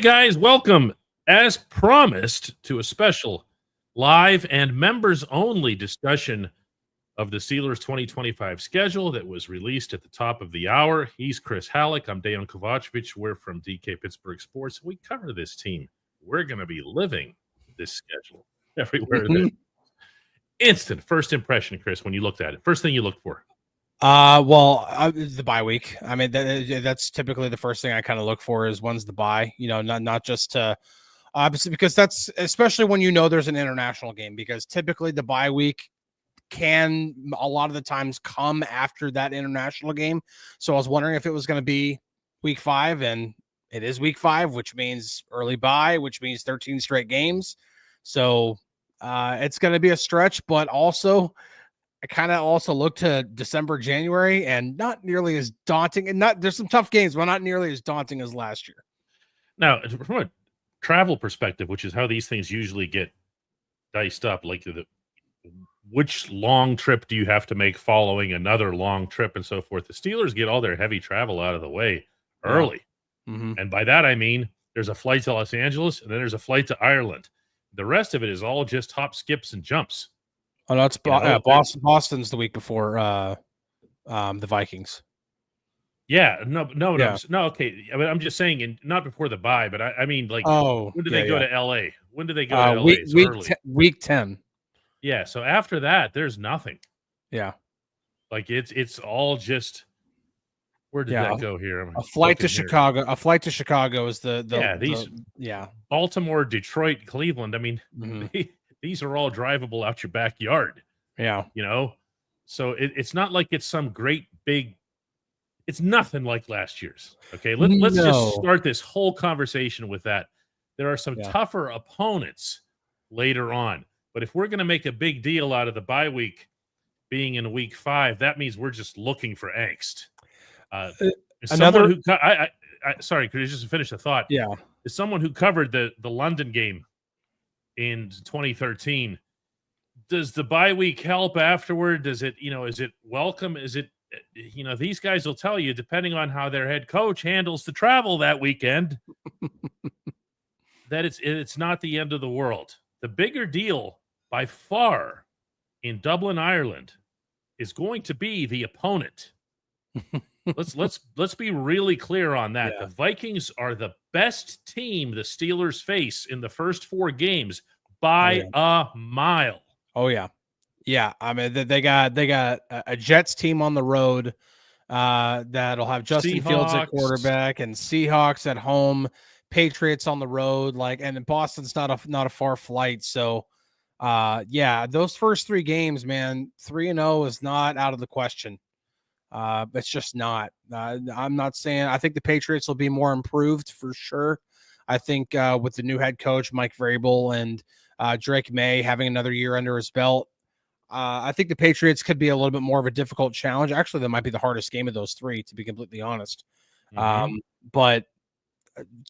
guys, welcome, as promised, to a special live and members-only discussion of the Steelers' 2025 schedule that was released at the top of the hour. He's Chris Halleck. I'm Dejan Kovacevic. We're from DK Pittsburgh Sports. We cover this team. We're going to be living this schedule everywhere. Instant first impression, Chris, when you looked at it. First thing you looked for. The bye week. I mean, that's typically the first thing I kind of look for is when's the bye, not just to obviously, because that's especially when, there's an international game, because typically the bye week can a lot of the times come after that international game. So I was wondering if it was going to be week 5, and it is week 5, which means early bye, which means 13 straight games. So it's going to be a stretch, but also I kind of also look to December, January, and not nearly as daunting. And there's some tough games, but not nearly as daunting as last year. Now, from a travel perspective, which is how these things usually get diced up, like which long trip do you have to make following another long trip and so forth? The Steelers get all their heavy travel out of the way early. Yeah. Mm-hmm. And by that, I mean there's a flight to Los Angeles and then there's a flight to Ireland. The rest of it is all just hop, skips, and jumps. Oh, no, it's Boston's the week before the Vikings. Yeah, no, okay. I mean, I'm just saying, and not before the bye, but I mean, like, when do they go to LA? When do they go to LA? Week 10. Yeah, so after that, there's nothing. Yeah, like it's all just. Where did that go here? A flight to Chicago. A flight to Chicago is Baltimore, Detroit, Cleveland. I mean, these are all drivable out your backyard. Yeah. So it's not like it's some great big, it's nothing like last year's. Okay. Let's just start this whole conversation with that. There are some tougher opponents later on, but if we're going to make a big deal out of the bye week being in week 5, that means we're just looking for angst. Sorry, could you just finish the thought? Yeah. As someone who covered the London game in 2013, does the bye week help afterward? Does it, is it welcome? Is it, these guys will tell you, depending on how their head coach handles the travel that weekend, that it's not the end of the world. The bigger deal by far in Dublin, Ireland is going to be the opponent. Let's be really clear on that. Yeah. The Vikings are the best team the Steelers face in the first 4 games by a mile. Oh yeah. Yeah. I mean, they got a Jets team on the road that'll have Justin Fields at quarterback, and Seahawks at home, Patriots on the road, and Boston's not a far flight. So those first 3 games, man, 3-0 is not out of the question. It's just not. I'm not saying. I think the Patriots will be more improved for sure. I think with the new head coach Mike Vrabel and Drake May having another year under his belt, I think the Patriots could be a little bit more of a difficult challenge. Actually, that might be the hardest game of those 3, to be completely honest. Mm-hmm. But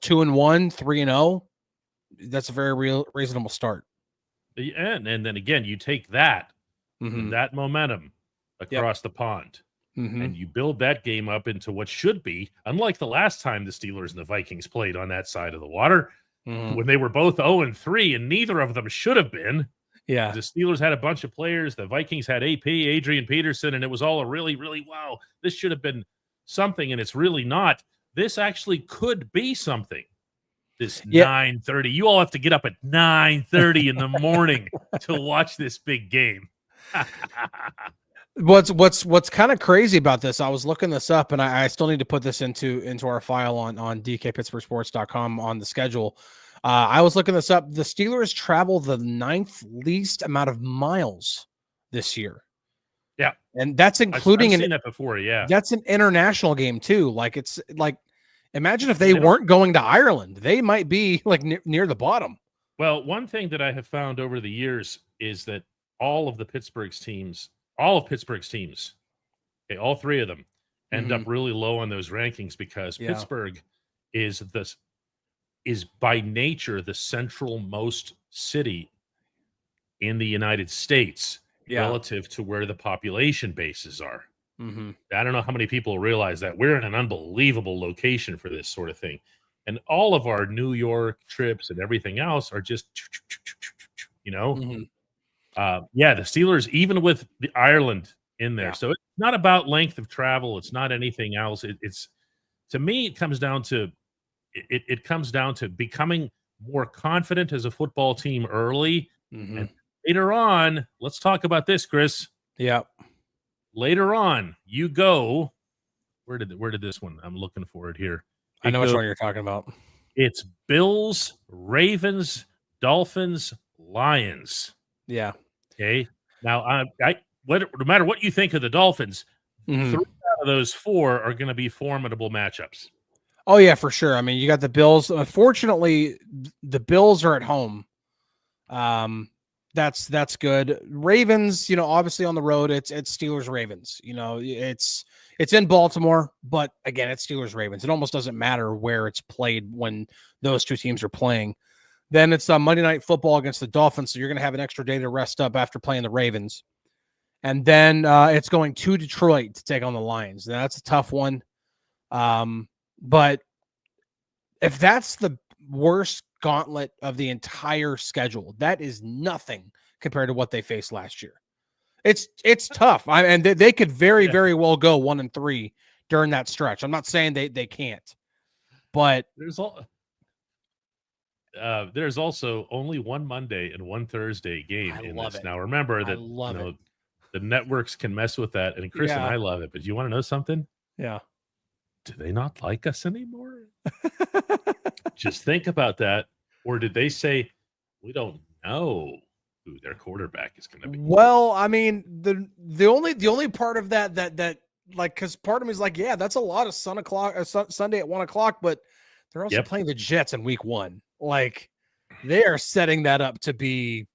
2-1, 3-0, that's a very reasonable start. And then again, you take that that momentum across the pond. Mm-hmm. And you build that game up into what should be, unlike the last time the Steelers and the Vikings played on that side of the water, when they were both 0-3, and neither of them should have been. Yeah. The Steelers had a bunch of players. The Vikings had AP, Adrian Peterson, and it was all a really, really, wow, this should have been something, and it's really not. This actually could be something. This 9:30. You all have to get up at 9:30 in the morning to watch this big game. What's kind of crazy about this, I was looking this up, and I still need to put this into our file on DKPittsburghSports.com on the schedule. I was looking this up. The Steelers travel the 9th least amount of miles this year. Yeah. And that's including I've seen that before, yeah. That's an international game too. It's imagine if they weren't going to Ireland. They might be near the bottom. Well, one thing that I have found over the years is that all of Pittsburgh's teams, all 3 of them end up really low on those rankings because Pittsburgh is by nature the central-most city in the United States relative to where the population bases are. Mm-hmm. I don't know how many people realize that we're in an unbelievable location for this sort of thing. And all of our New York trips and everything else are just, you know. The Steelers, even with the Ireland in there. So it's not about length of travel. It's not anything else. It's to me, it comes down to becoming more confident as a football team early. And later on, let's talk about this, Chris. Yeah. Later on, you go. Where did this one? I'm looking for it here. I know which one you're talking about. It's Bills, Ravens, Dolphins, Lions. Yeah. Okay. Now, no matter what you think of the Dolphins, 3 out of those 4 are going to be formidable matchups. Oh yeah, for sure. I mean, you got the Bills. Unfortunately, the Bills are at home. That's good. Ravens, obviously on the road, it's Steelers Ravens. It's in Baltimore, but again, it's Steelers Ravens. It almost doesn't matter where it's played when those two teams are playing. Then it's Monday Night Football against the Dolphins, so you're going to have an extra day to rest up after playing the Ravens. And then it's going to Detroit to take on the Lions. Now, that's a tough one. But if that's the worst gauntlet of the entire schedule, that is nothing compared to what they faced last year. It's tough. And they could very, very well go 1-3 during that stretch. I'm not saying they can't, but there's also only one Monday and one Thursday game in this. Now, remember that the networks can mess with that, and Chris and I love it. But you want to know something? Yeah. Do they not like us anymore? Just think about that. Or did they say, we don't know who their quarterback is going to be? Well, I mean, the only part of that like, because part of me is like, yeah, that's a lot of Sunday at 1:00, but they're also playing the Jets in week 1. Like, they are setting that up to be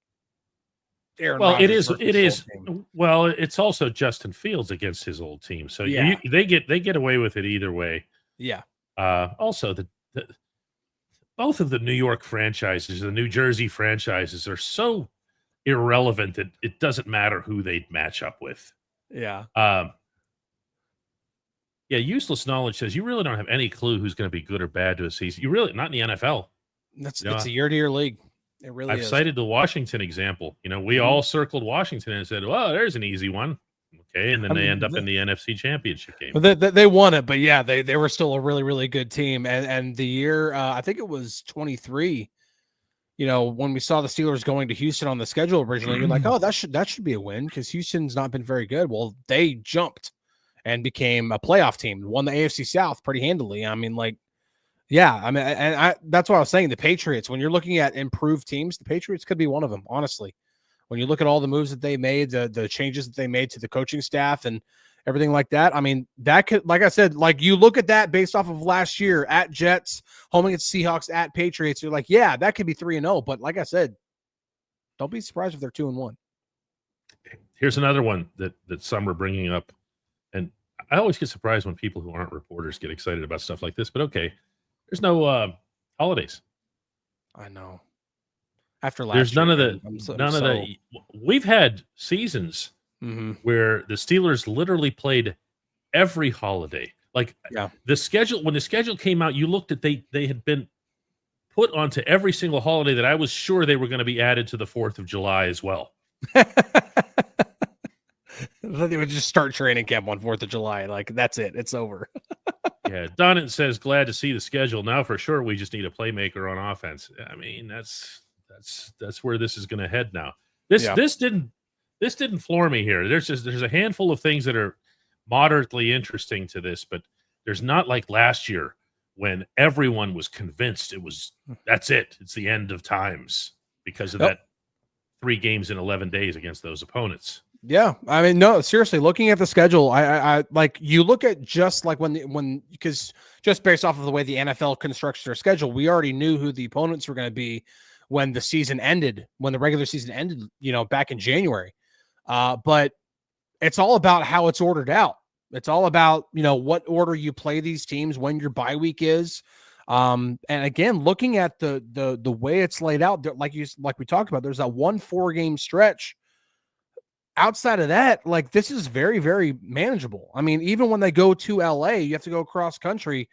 Aaron Rodgers. It is. Well, it's also Justin Fields against his old team. So they get away with it either way. Yeah. Also, both of the New York franchises, the New Jersey franchises, are so irrelevant that it doesn't matter who they match up with. Yeah. Useless knowledge says you really don't have any clue who's going to be good or bad to a season. You really, not in the NFL. It's a year-to-year league. It really is. I've cited the Washington example. We all circled Washington and said, well, there's an easy one. Okay, and then they end up in the NFC Championship game. They won it, but yeah, they were still a really, really good team. And the year, I think it was 23, when we saw the Steelers going to Houston on the schedule originally, you're like, oh, that should be a win because Houston's not been very good. Well, they jumped and became a playoff team, won the AFC South pretty handily. I mean, that's what I was saying. The Patriots, when you're looking at improved teams, the Patriots could be one of them, honestly. When you look at all the moves that they made, the changes that they made to the coaching staff and everything like that, I mean, that could, like I said, like you look at that based off of last year at Jets, home against Seahawks, at Patriots, you're like, yeah, that could be 3-0. But like I said, don't be surprised if they're 2-1. Here's another one that some are bringing up. And I always get surprised when people who aren't reporters get excited about stuff like this. But okay, there's no holidays. I know. After last there's year, none of the we've had seasons where the Steelers literally played every holiday. Like the schedule, when the schedule came out, you looked at they had been put onto every single holiday that I was sure they were going to be added to the 4th of July as well. They would just start training camp on 4th of July. Like, that's it. It's over. Yeah. Donut says, glad to see the schedule. Now for sure we just need a playmaker on offense. I mean, that's where this is going to head now. This didn't floor me here. There's a handful of things that are moderately interesting to this, but there's not like last year when everyone was convinced that's it. It's the end of times because of that 3 games in 11 days against those opponents. Yeah. I mean, no, seriously, looking at the schedule, I like you look at just like because just based off of the way the NFL constructs their schedule, we already knew who the opponents were going to be when the season ended, when the regular season ended, back in January. But it's all about how it's ordered out. It's all about, what order you play these teams, when your bye week is. And again, looking at the way it's laid out, like we talked about, there's that 1 4-game stretch. Outside of that, like, this is very, very manageable. I mean, even when they go to LA, you have to go cross country,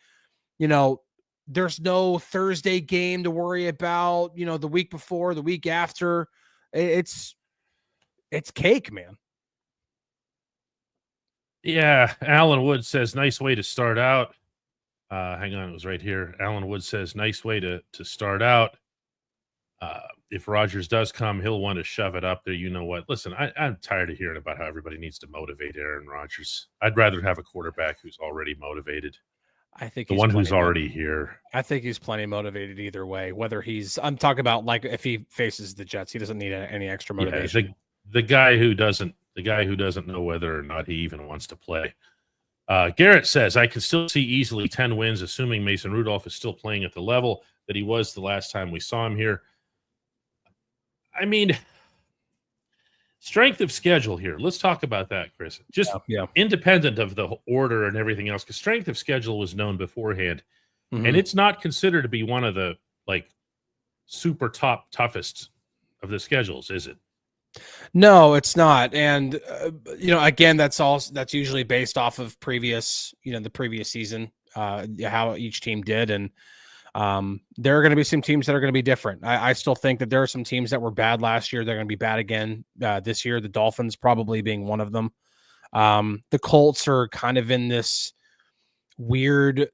There's no Thursday game to worry about, the week before, the week after. It's cake, man. Yeah, Alan Wood says, nice way to start out. Hang on, it was right here. Alan Wood says, nice way to start out. If Rodgers does come, he'll want to shove it up there. You know what? Listen, I'm tired of hearing about how everybody needs to motivate Aaron Rodgers. I'd rather have a quarterback who's already motivated. I think the one who's already here. I think he's plenty motivated either way. Whether I'm talking about like if he faces the Jets, he doesn't need any extra motivation. Yeah, the guy who doesn't know whether or not he even wants to play. Garrett says, I can still see easily 10 wins, assuming Mason Rudolph is still playing at the level that he was the last time we saw him here. I mean, strength of schedule here. Let's talk about that, Chris. Just independent of the order and everything else, because strength of schedule was known beforehand, and it's not considered to be one of the super toughest of the schedules, is it? No, it's not. And again, that's usually based off of the previous season, how each team did, and there are going to be some teams that are going to be different. I still think that there are some teams that were bad last year. They're going to be bad again this year. The Dolphins probably being one of them. The Colts are kind of in this weird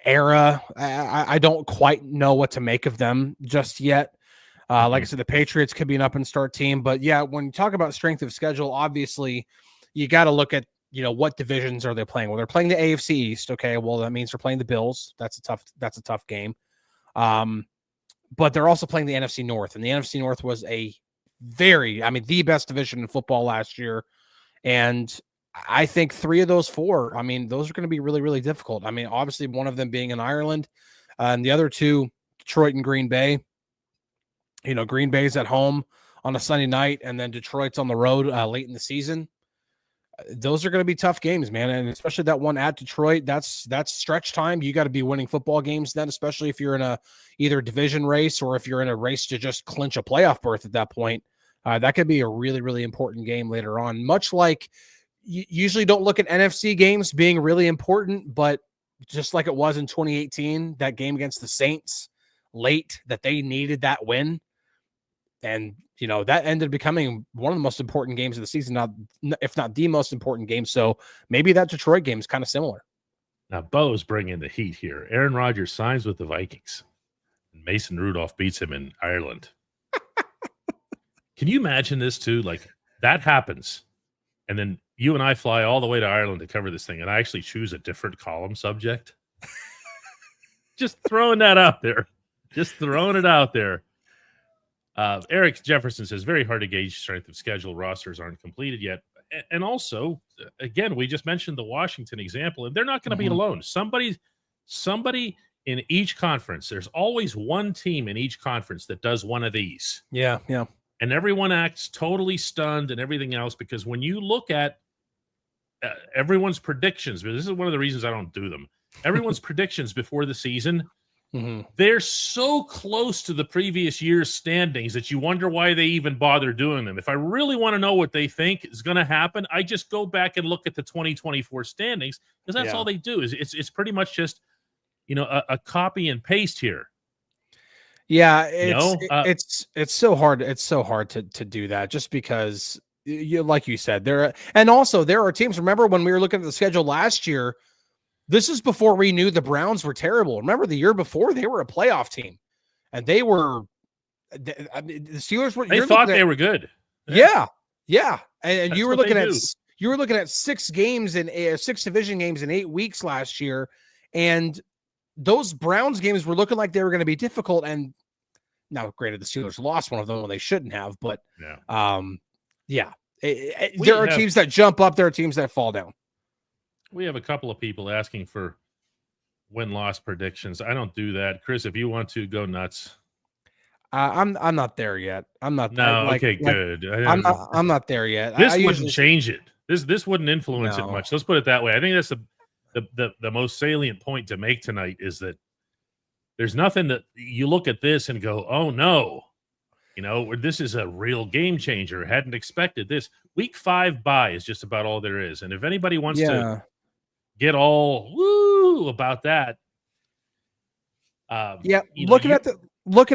era. I don't quite know what to make of them just yet. Like I said, the Patriots could be an up and start team. But yeah, when you talk about strength of schedule, obviously you got to look at what divisions are they playing? Well, they're playing the AFC East. Okay. Well, that means they're playing the Bills. That's a tough game. But they're also playing the NFC North, and the NFC North was the best division in football last year. And I think 3 of those 4, those are going to be really, really difficult. Obviously one of them being in Ireland, and the other 2, Detroit and Green Bay. Green Bay's at home on a Sunday night, and then Detroit's on the road late in the season. Those are going to be tough games, man. And especially that one at Detroit, that's stretch time. You got to be winning football games then, especially if you're in either division race or if you're in a race to just clinch a playoff berth at that point. That could be a really, really important game later on. Much like you usually don't look at NFC games being really important, but just like it was in 2018, that game against the Saints late, that they needed that win. And, that ended up becoming one of the most important games of the season, if not the most important game. So maybe that Detroit game is kind of similar. Now, Bo's bringing the heat here. Aaron Rodgers signs with the Vikings, and Mason Rudolph beats him in Ireland. Can you imagine this, too? That happens, and then you and I fly all the way to Ireland to cover this thing, and I actually choose a different column subject. Just throwing that out there. Just throwing it out there. Eric Jefferson says, very hard to gauge strength of schedule. Rosters aren't completed yet. And also, again, we just mentioned the Washington example, and they're not going to be alone. Somebody in each conference, there's always one team in each conference that does one of these. Yeah. And everyone acts totally stunned and everything else, because when you look at everyone's predictions, but this is one of the reasons I don't do them, everyone's predictions before the season, they're so close to the previous year's standings that you wonder why they even bother doing them. If I really want to know what they think is going to happen, I just go back and look at the 2024 standings, because that's all they do. It's pretty much just a copy and paste here. Yeah, it's so hard. It's so hard to do that, just because like you said, there are teams. Remember when we were looking at the schedule last year? This is before we knew the Browns were terrible. Remember the year before, they were a playoff team, and the Steelers were. They thought they were good. Yeah. And you were looking at 6 games in 6 division games in 8 weeks last year, and those Browns games were looking like they were going to be difficult. And now, granted, the Steelers lost one of them when they shouldn't have, but there are teams that jump up. There are teams that fall down. We have a couple of people asking for win-loss predictions. I don't do that. Chris, if you want to, go nuts. I'm not there yet. I'm not. No, good. I'm not there yet. This wouldn't change it. This wouldn't influence it much. Let's put it that way. I think that's the most salient point to make tonight, is that there's nothing that you look at this and go, oh no, this is a real game changer. Hadn't expected this. Week 5 bye is just about all there is. And if anybody wants to get all woo about that, Looking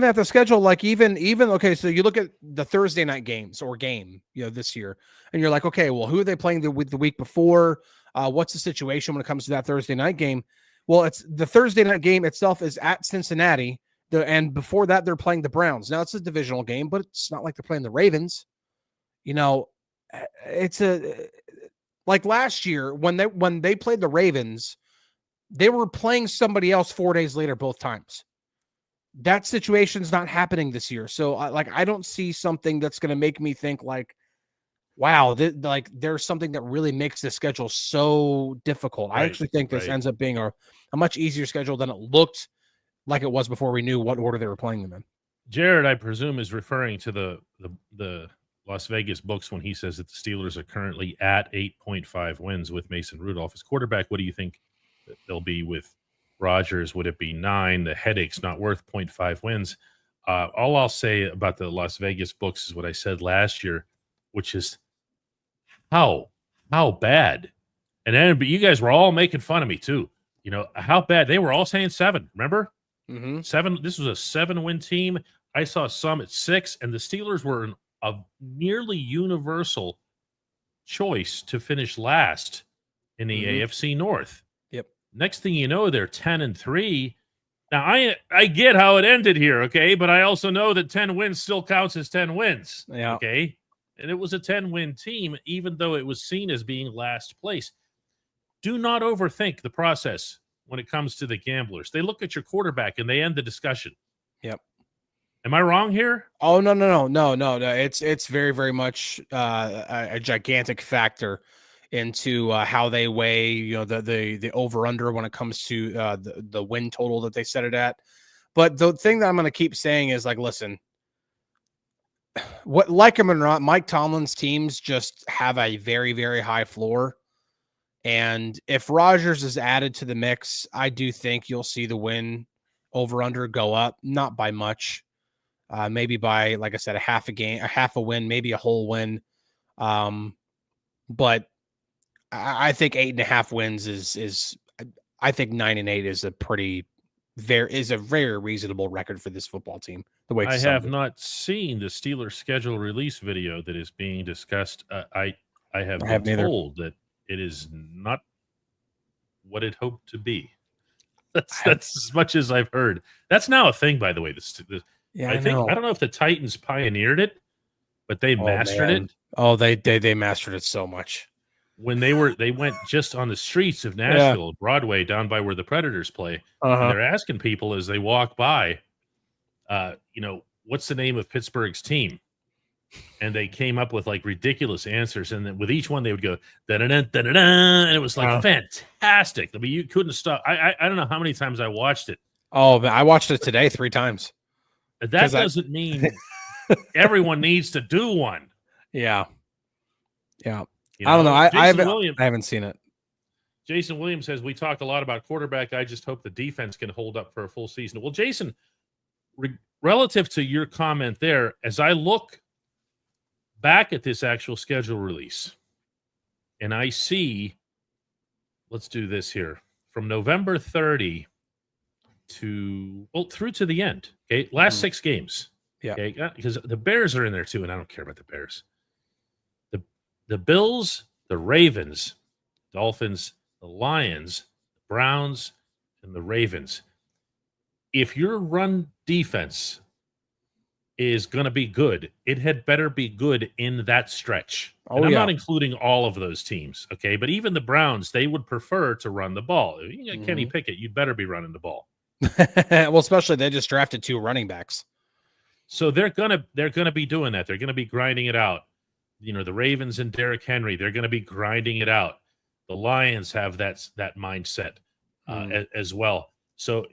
at the schedule, like even okay, so you look at the Thursday night games or game, this year, and you're like, okay, well, who are they playing the week before? What's the situation when it comes to that Thursday night game? Well, it's the Thursday night game itself is at Cincinnati, and before that they're playing the Browns. Now it's a divisional game, but it's not like they're playing the Ravens. It's like last year when they played the Ravens, they were playing somebody else 4 days later both times. That situation's not happening this year. So I don't see something that's going to make me think like, wow, there's something that really makes this schedule so difficult. Right, I actually think this ends up being a much easier schedule than it looked like it was before we knew what order they were playing them in. Jared, I presume, is referring to the Las Vegas books when he says that the Steelers are currently at 8.5 wins with Mason Rudolph as quarterback. What do you think they'll be with Rodgers? Would it be 9? The headache's not worth 0.5 wins. All I'll say about the Las Vegas books is what I said last year, which is how bad. And then you guys were all making fun of me too. How bad. They were all saying 7. Remember? 7. This was a 7-win team. I saw some at 6, and the Steelers were a nearly universal choice to finish last in the AFC North. Yep. Next thing you know, they're 10-3. Now I get how it ended here, okay, but I also know that 10 wins still counts as 10 wins. Yeah. Okay. And it was a 10-win team, even though it was seen as being last place. Do not overthink the process when it comes to the gamblers. They look at your quarterback and they end the discussion. Yep. Am I wrong here? Oh, no. It's very, very much a gigantic factor into how they weigh, the over under when it comes to the win total that they set it at. But the thing that I'm going to keep saying is like, listen, like him or not, Mike Tomlin's teams just have a very, very high floor. And if Rodgers is added to the mix, I do think you'll see the win over under go up, not by much. Maybe by, like I said, a half a win, maybe a whole win. But I think 8.5 wins is I think 9-8 is a very reasonable record for this football team. The way I have not seen the Steelers schedule release video that is being discussed. I have been told that it is not what it hoped to be. That's as much as I've heard. That's now a thing, by the way. I don't know if the Titans pioneered it, but they mastered it. Oh, they mastered it so much. When they went just on the streets of Nashville, Broadway, down by where the Predators play, and they're asking people as they walk by, what's the name of Pittsburgh's team? And they came up with like ridiculous answers, and then with each one they would go da-da-da, da-da-da, and it was like fantastic. I mean, you couldn't stop. I don't know how many times I watched it. Oh, I watched it today 3 times. That doesn't mean everyone needs to do one. Yeah. I don't know. I haven't seen it. Jason Williams says, we talk a lot about quarterback. I just hope the defense can hold up for a full season. Well, Jason, relative to your comment there, as I look back at this actual schedule release, and I see, let's do this here, from November 30 through to the end. Okay, last 6 games. Yeah, okay, because the Bears are in there too, and I don't care about the Bears. The Bills, the Ravens, Dolphins, the Lions, the Browns, and the Ravens. If your run defense is going to be good, it had better be good in that stretch. And I'm not including all of those teams, okay? But even the Browns, they would prefer to run the ball. If you got Kenny Pickett, you'd better be running the ball. Well, especially they just drafted 2 running backs. So they're gonna be doing that. They're gonna be grinding it out. The Ravens and Derrick Henry, they're going to be grinding it out. The Lions have that mindset as well. So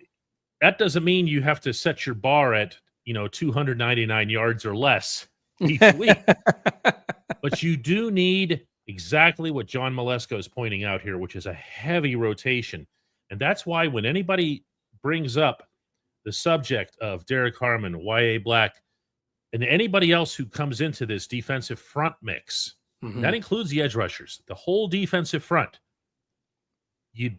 that doesn't mean you have to set your bar at 299 yards or less each week. But you do need exactly what John Malesko is pointing out here, which is a heavy rotation. And that's why when anybody brings up the subject of Derek Harmon, Y.A. Black, and anybody else who comes into this defensive front mix, that includes the edge rushers, the whole defensive front, you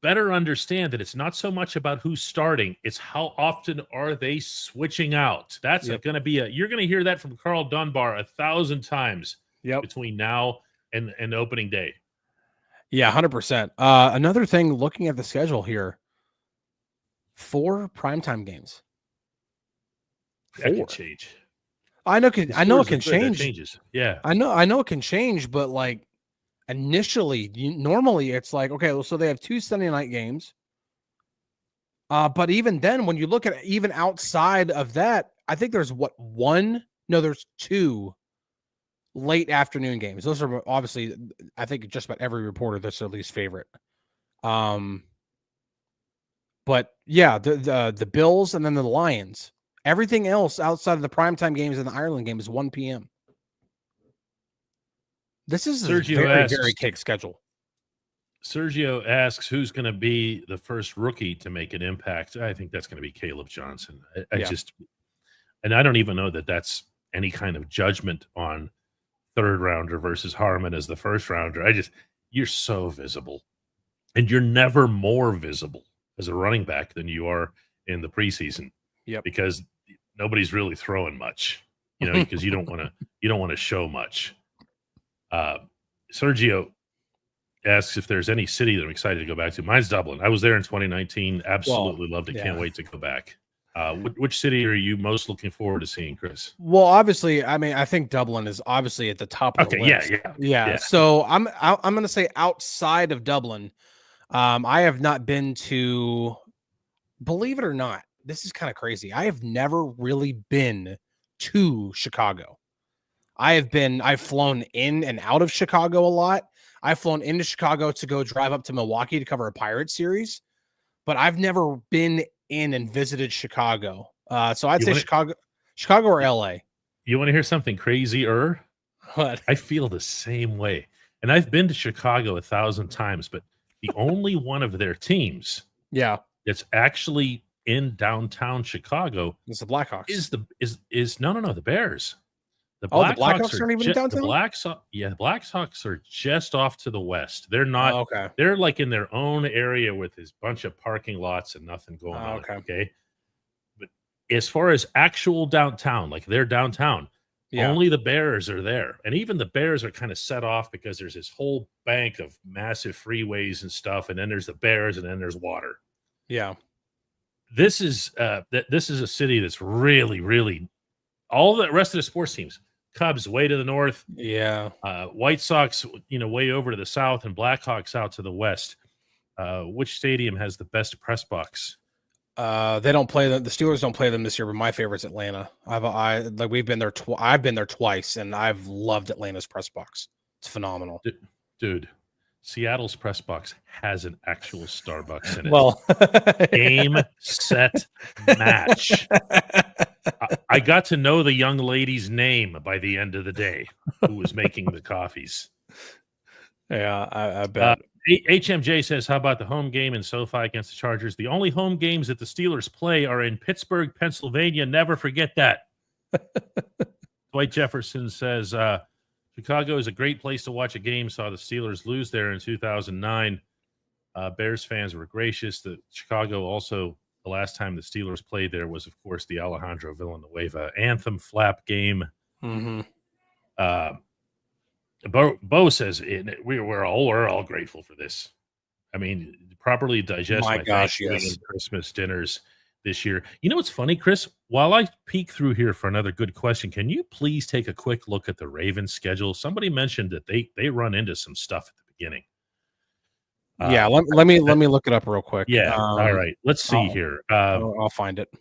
better understand that it's not so much about who's starting, it's how often are they switching out. That's going to be you're going to hear that from Carl Dunbar 1,000 times between now and opening day. Yeah, 100%. Another thing, looking at the schedule here, 4 primetime games. That can change. I know it can change. Changes. Yeah. I know it can change, but like initially, normally it's like, okay, well, so they have 2 Sunday night games. But even then, when you look at even outside of that, I think there's there's 2 late afternoon games. Those are obviously, I think just about every reporter, that's their least favorite. But yeah, the Bills and then the Lions. Everything else outside of the primetime games and the Ireland game is 1 p.m. This is Sergio a very cake schedule. Sergio asks who's going to be the first rookie to make an impact. I think that's going to be Caleb Johnson. And I don't even know that that's any kind of judgment on third rounder versus Harmon as the first rounder. You're so visible, and you're never more visible as a running back than you are in the preseason. Yep. Because nobody's really throwing much, because you don't want to show much. Sergio asks if there's any city that I'm excited to go back to. Mine's Dublin. I was there in 2019. Absolutely loved it. Can't wait to go back. Which city are you most looking forward to seeing, Chris? Well, obviously, I mean, I think Dublin is obviously at the top of the list. Yeah. So I'm going to say outside of Dublin, I have not been to, believe it or not, this is kind of crazy. I have never really been to Chicago. I've flown in and out of Chicago a lot. I've flown into Chicago to go drive up to Milwaukee to cover a Pirates series, but I've never been in and visited Chicago. So I'd say Chicago or LA. You want to hear something crazier? What? I feel the same way. And I've been to Chicago 1,000 times, but the only one of their teams that's actually in downtown Chicago is the Blackhawks. The Bears. The Blackhawks aren't even downtown? The Blackhawks are just off to the west. They're not. Okay. They're like in their own area with this bunch of parking lots and nothing going on. Okay. But as far as actual downtown, like they're downtown, only the Bears are there. And even the Bears are kind of set off because there's this whole bank of massive freeways and stuff. And then there's the Bears and then there's water. Yeah. This is a city that's really, really all the rest of the sports teams. Cubs way to the north. Yeah. White Sox, way over to the south, and Blackhawks out to the west. Which stadium has the best press box? They don't play them. The Steelers don't play them this year, but my favorite's Atlanta. We've been there. I've been there twice, and I've loved Atlanta's press box. It's phenomenal, dude. Seattle's press box has an actual Starbucks in it. Well, game, set, match. I got to know the young lady's name by the end of the day who was making the coffees. Yeah, I bet. HMJ says, how about the home game in SoFi against the Chargers? The only home games that the Steelers play are in Pittsburgh, Pennsylvania. Never forget that. Dwight Jefferson says, Chicago is a great place to watch a game. Saw the Steelers lose there in 2009. Bears fans were gracious. The Chicago also, the last time the Steelers played there was, of course, the Alejandro Villanueva anthem flap game. Mm-hmm. Bo says we're all grateful for this. I mean, properly digest my Thanksgiving and Christmas dinners this year. You know what's funny, Chris? While I peek through here for another good question, can you please take a quick look at the Ravens schedule? Somebody mentioned that they run into some stuff at the beginning. Yeah, let me look it up real quick. Yeah, all right. Let's see here. I'll find it.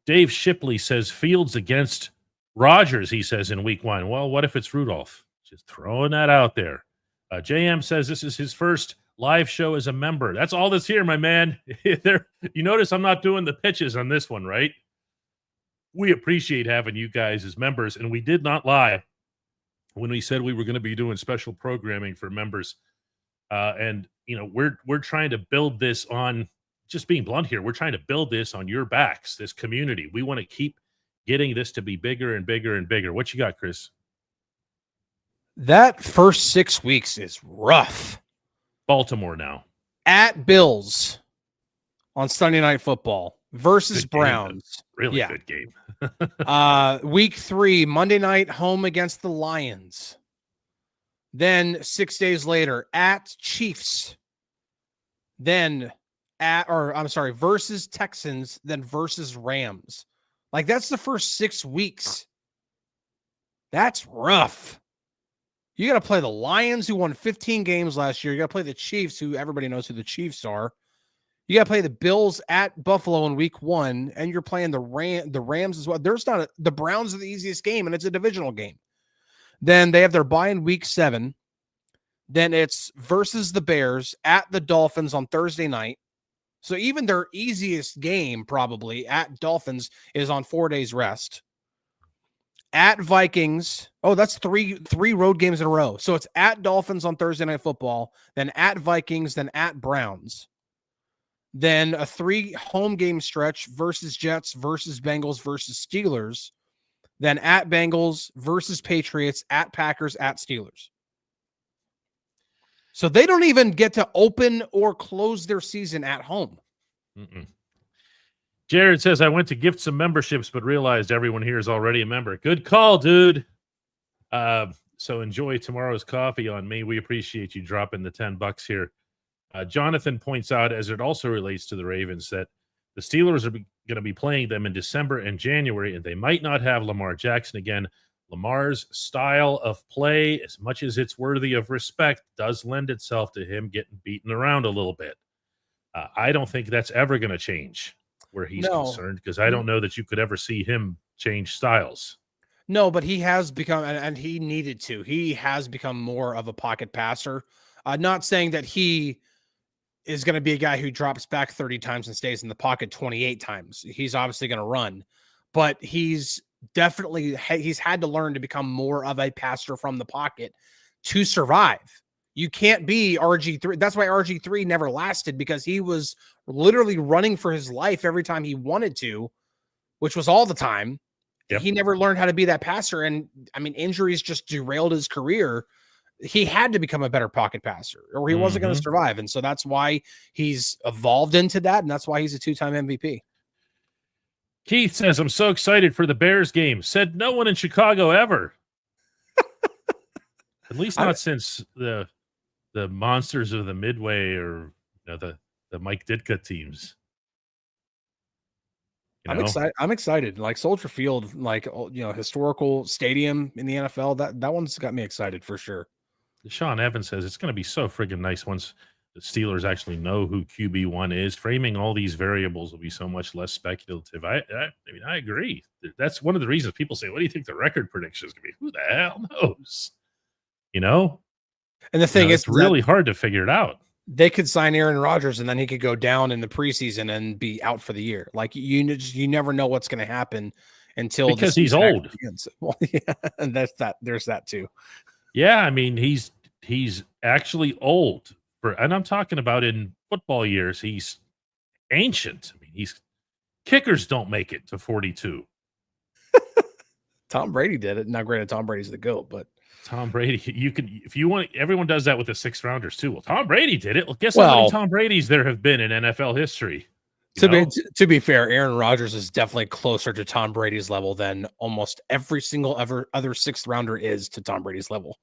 Dave Shipley says Fields against Rodgers, he says, in week 1. Well, what if it's Rudolph? Just throwing that out there. JM says this is his first live show as a member. That's all that's here, my man. You notice I'm not doing the pitches on this one, right? We appreciate having you guys as members, and we did not lie when we said we were going to be doing special programming for members. And we're trying to build this on, just being blunt here, we're trying to build this on your backs, this community. We want to keep getting this to be bigger and bigger and bigger. What you got, Chris? That first 6 weeks is rough. Baltimore now. At Bills on Sunday Night Football versus Good game, Browns. really good game. Week 3, Monday night, home against the Lions. Then 6 days later, at Chiefs. Then versus Texans, then versus Rams. Like, that's the first 6 weeks. That's rough. You got to play the Lions, who won 15 games last year. You got to play the Chiefs, who everybody knows who the Chiefs are. You got to play the Bills at Buffalo in week 1, and you're playing the Rams as well. The Browns are the easiest game, and it's a divisional game. Then they have their bye in week 7. Then it's versus the Bears at the Dolphins on Thursday night. So even their easiest game, probably at Dolphins, is on 4 days rest. At Vikings. Oh, that's three road games in a row. So it's at Dolphins on Thursday Night Football, then at Vikings, then at Browns. Then a 3 home game stretch versus Jets, versus Bengals, versus Steelers. Then at Bengals, versus Patriots, at Packers, at Steelers. So they don't even get to open or close their season at home. Mm-mm. Jared says, I went to gift some memberships, but realized everyone here is already a member. Good call, dude. So enjoy tomorrow's coffee on me. We appreciate you dropping the $10 here. Jonathan points out, as it also relates to the Ravens, that the Steelers are going to be playing them in December and January, and they might not have Lamar Jackson again. Lamar's style of play, as much as it's worthy of respect, does lend itself to him getting beaten around a little bit. I don't think that's ever going to change where he's concerned, because I don't know that you could ever see him change styles. No, but he has become, and he needed to, he has become more of a pocket passer. Not saying that he is going to be a guy who drops back 30 times and stays in the pocket 28 times. He's obviously going to run, but he's had to learn to become more of a passer from the pocket to survive. You can't be RG3. That's why RG3 never lasted, because he was literally running for his life every time he wanted to, which was all the time. Yep. He never learned how to be that passer. And I mean, injuries just derailed his career. He had to become a better pocket passer, or he wasn't going to survive. And so that's why he's evolved into that. And that's why he's a 2-time MVP. Keith says, I'm so excited for the Bears game. Said no one in Chicago ever. At least not since the monsters of the Midway, or the Mike Ditka teams. I'm excited. Like Soldier Field, like, historical stadium in the NFL. That one's got me excited for sure. Sean Evans says it's going to be so friggin' nice once the Steelers actually know who QB1 is. Framing all these variables will be so much less speculative. I mean, I agree. That's one of the reasons people say, what do you think the record prediction is going to be? Who the hell knows? And the thing is, it's really hard to figure it out. They could sign Aaron Rodgers, and then he could go down in the preseason and be out for the year. Like, you never know what's going to happen until, because he's old. Well, yeah, and there's that too. Yeah, I mean, he's actually old, and I'm talking about in football years. He's ancient. I mean, kickers don't make it to 42. Tom Brady did it. Now, granted, Tom Brady's the GOAT, but Tom Brady, you can, if you want, everyone does that with the 6th rounders too. Well, Tom Brady did it. Well, guess how many Tom Bradys there have been in NFL history? To be fair, Aaron Rodgers is definitely closer to Tom Brady's level than almost every single other 6th rounder is to Tom Brady's level.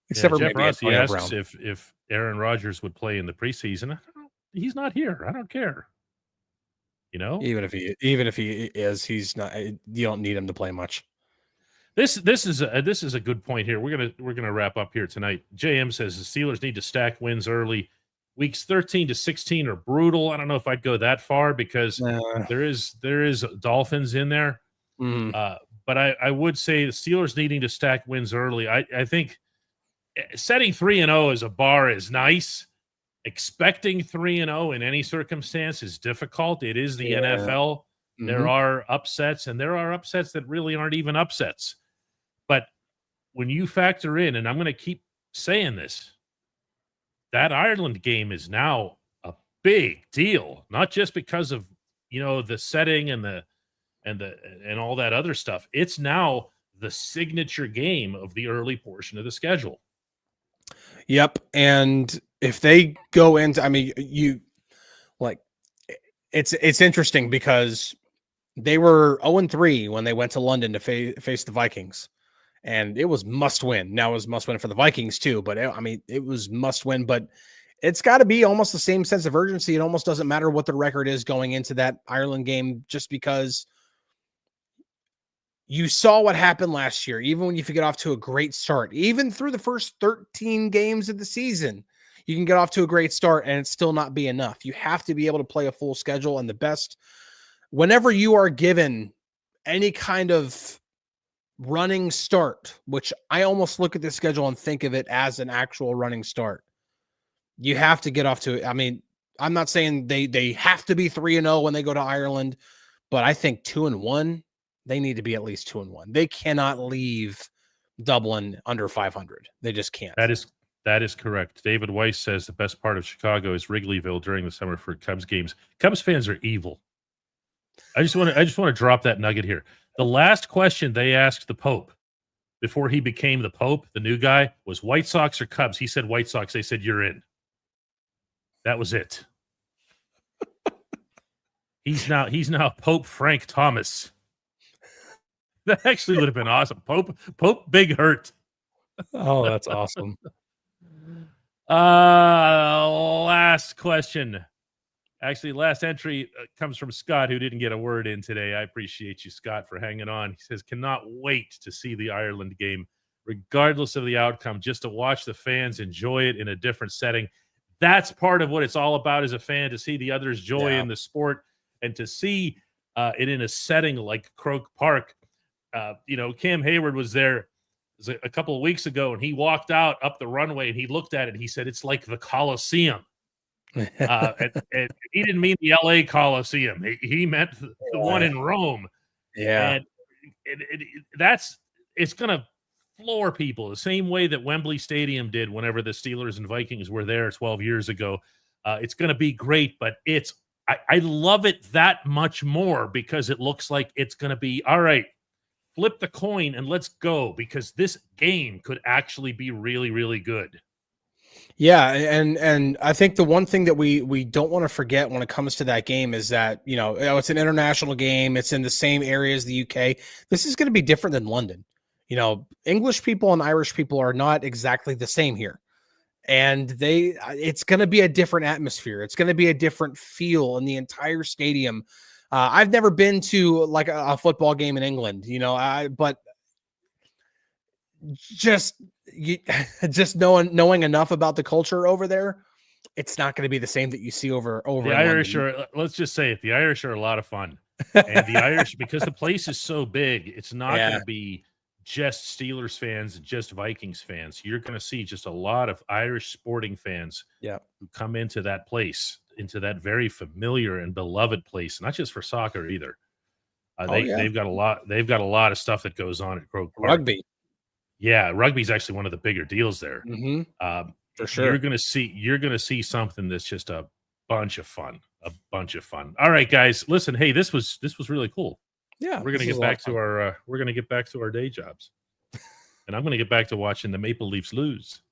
Except for Jeff Rossi asks if Aaron Rodgers would play in the preseason. He's not here. I don't care. Even if he is, he's not. You don't need him to play much. This is a good point here. We're gonna wrap up here tonight. JM says the Steelers need to stack wins early. Weeks 13 to 16 are brutal. I don't know if I'd go that far, because there is Dolphins in there. But I would say the Steelers needing to stack wins early. I think setting 3-0 as a bar is nice. Expecting 3-0 in any circumstance is difficult. It is the NFL. There are upsets, and there are upsets that really aren't even upsets. But when you factor in, and I'm going to keep saying this, that Ireland game is now a big deal, not just because of the setting and all that other stuff. It's now the signature game of the early portion of the schedule. Yep. And if they go into, I mean, it's interesting because they were 0-3 when they went to London to face the Vikings, and it was must win. Now it was must win for the Vikings too, but it was must win. But it's got to be almost the same sense of urgency. It almost doesn't matter what the record is going into that Ireland game, just because you saw what happened last year. Even when you get off to a great start, even through the first 13 games of the season, you can get off to a great start and it still not be enough. You have to be able to play a full schedule, and the best, whenever you are given any kind of running start, which I almost look at the schedule and think of it as an actual running start, you have to get off to it. I mean, I'm not saying they have to be 3-0 when they go to Ireland, but I think 2-1, they need to be at least 2-1. They cannot leave Dublin under 500. They just can't. That is correct. David Weiss says the best part of Chicago is Wrigleyville during the summer for Cubs games. Cubs fans are evil. I just want to drop that nugget here. The last question they asked the Pope before he became the Pope, the new guy, was White Sox or Cubs. He said White Sox. They said, you're in. That was it. He's now Pope Frank Thomas. That actually would have been awesome. Pope Big Hurt. Oh, that's awesome. Last question. Actually, last entry comes from Scott, who didn't get a word in today. I appreciate you, Scott, for hanging on. He says, cannot wait to see the Ireland game, regardless of the outcome, just to watch the fans enjoy it in a different setting. That's part of what it's all about as a fan, to see the others' joy in the sport and to see it in a setting like Croke Park. Cam Hayward was there a couple of weeks ago, and he walked out up the runway and he looked at it. And he said, it's like the Coliseum. And he didn't mean the LA Coliseum. He meant the one in Rome. Yeah. And it's going to floor people the same way that Wembley Stadium did whenever the Steelers and Vikings were there 12 years ago. It's going to be great, but I love it that much more because it looks like it's going to be, all right, flip the coin and let's go, because this game could actually be really, really good. Yeah, and I think the one thing that we don't want to forget when it comes to that game is that, it's an international game. It's in the same area as the UK. This is going to be different than London. English people and Irish people are not exactly the same here. And it's going to be a different atmosphere. It's going to be a different feel in the entire stadium. I've never been to like a football game in England, but just knowing enough about the culture over there, it's not going to be the same that you see over the Irish London. Let's just say it, the Irish are a lot of fun. And the Irish, because the place is so big, it's not going to be just Steelers fans and just Vikings fans. You're going to see just a lot of Irish sporting fans who come into that place, into that very familiar and beloved place, not just for soccer either. They've got a lot. They've got a lot of stuff that goes on at Croke Park. Rugby. Yeah, rugby's actually one of the bigger deals there. Mm-hmm. For sure. You're going to see something that's just a bunch of fun. All right, guys, listen. Hey, this was really cool. Yeah, we're going to get back to our day jobs, and I'm going to get back to watching the Maple Leafs lose.